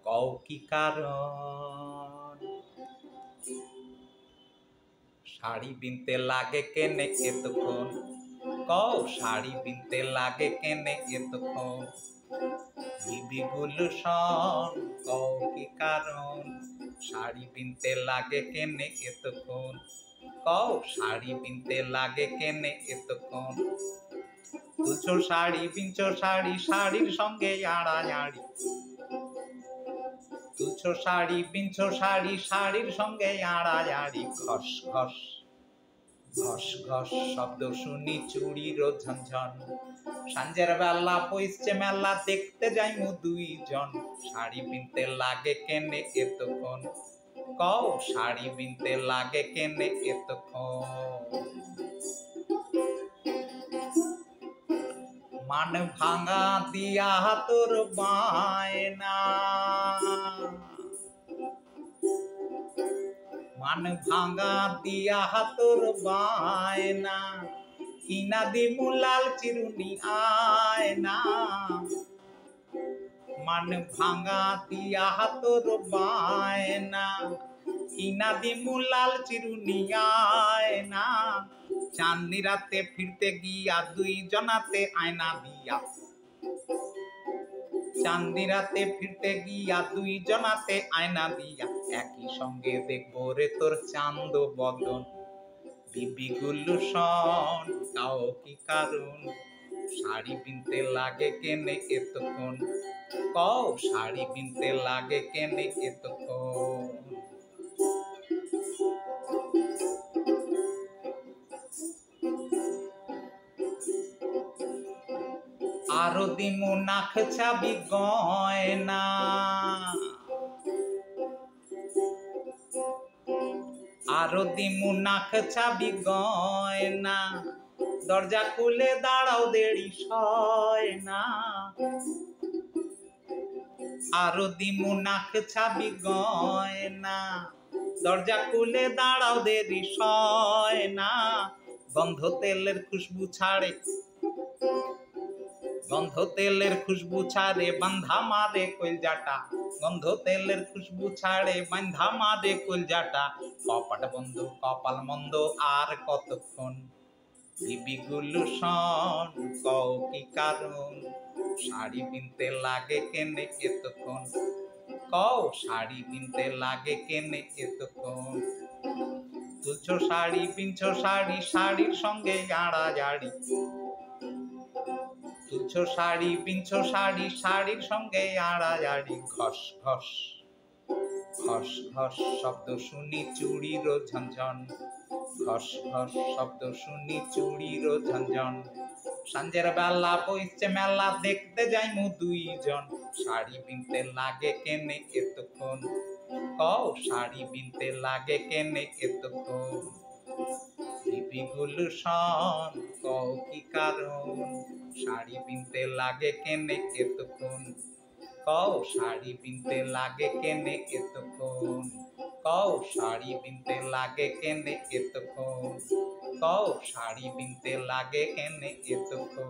কও কি কারণ শাড়ি বিনতে লাগে কেনে এতক্ষণ কও শাড়ি বিনতে লাগে কেনে এতক্ষণ বিবি গুলশন কও কি কারণ শাড়ি বিনতে লাগে কেনে এতক্ষণ কও শাড়ি বিনতে লাগে কেনে এতক্ষণ তুলছো শাড়ি বিনছো শাড়ি শাড়ির সঙ্গে আড়াআড়ি তুলছো শাড়ি বিনছো শাড়ি শাড়ির সঙ্গে আড়াআড়ি ঘস ঘস ঘস ঘস শব্দ শুনি চুড়ির ঝনঝন সঞ্জের বেলা পইছে মেলা দেখতে যাইমু দুইজন শাড়ি বিনতে লাগে কেনে এতক্ষণ কও শাড়ি বিনতে লাগে কেনে এতক্ষণ মান ভাঙা দিয়া তোর বায়না মান ভাঙা দিয়া তোর বায়না কিনা দিমু লাল চিরুনি আয়না মান ভাঙা দিয়া তোর বায়না কিনা দিমু লাল চিরুনি আয়না চাঁদনি রাতে ফিরতে গিয়া দুইজনাতে আয়না দিয়া চাঁদনি রাতে ফিরতে গিয়া দুইজনাতে আয়না দিয়া একই সঙ্গে দেখবো রে তোর চাঁদ বদন বিবি গুলশন তাও কি কারণ শাড়ি বিনতে লাগে কেনে এতক্ষণ কও শাড়ি বিনতে লাগে কেনে এতক্ষণ আরো দিমু নাক ছাবি গয়না আরো দিমু নাক ছাবি গয়না দরজা খুলে দাঁড়াও দেরি সয় না আরো দিমু নাক ছাবি গয়না দরজা খুলে দাঁড়াও দেরি সয় না গন্ধ তেলের খুশবু ছাড়ে গন্ধ তেলের খুশবু ছাড়ে বান্ধা মারে কলজাটা গন্ধ তেলের খুশবু ছাড়ে বান্ধা মারে কলজাটা কপাট বন্ধ কপাল মন্দ আর কতক্ষণ বিবি গুলশন কও কি কারণ শাড়ি বিনতে লাগে কেনে এতক্ষণ কও শাড়ি বিনতে লাগে কেনে এতক্ষণ তুলছো শাড়ি বিনছো শাড়ি শাড়ির সঙ্গে আড়াআড়ি তুলছো শাড়ি বিনছো শাড়ি শাড়ির সঙ্গে আড়াআড়ি ঘস ঘস ঘস ঘস শব্দ শুনি চুড়ির ঝনঝন ঘস ঘস শব্দ শুনি চুড়ির ঝনঝন সঞ্জের বেলা পইছে মেলা দেখতে যাইমু দুইজন শাড়ি বিনতে লাগে কেনে এতক্ষণ কও শাড়ি বিনতে লাগে কেনে এতক্ষণ বিবি গুলশন কও কি কারণ শাড়ি বিনতে লাগে কেনে এতক্ষণ কও শাড়ি বিনতে লাগে কেনে এতক্ষণ কও শাড়ি বিনতে লাগে কেনে এতক্ষণ কও শাড়ি বিনতে লাগে কেনে এতক্ষণ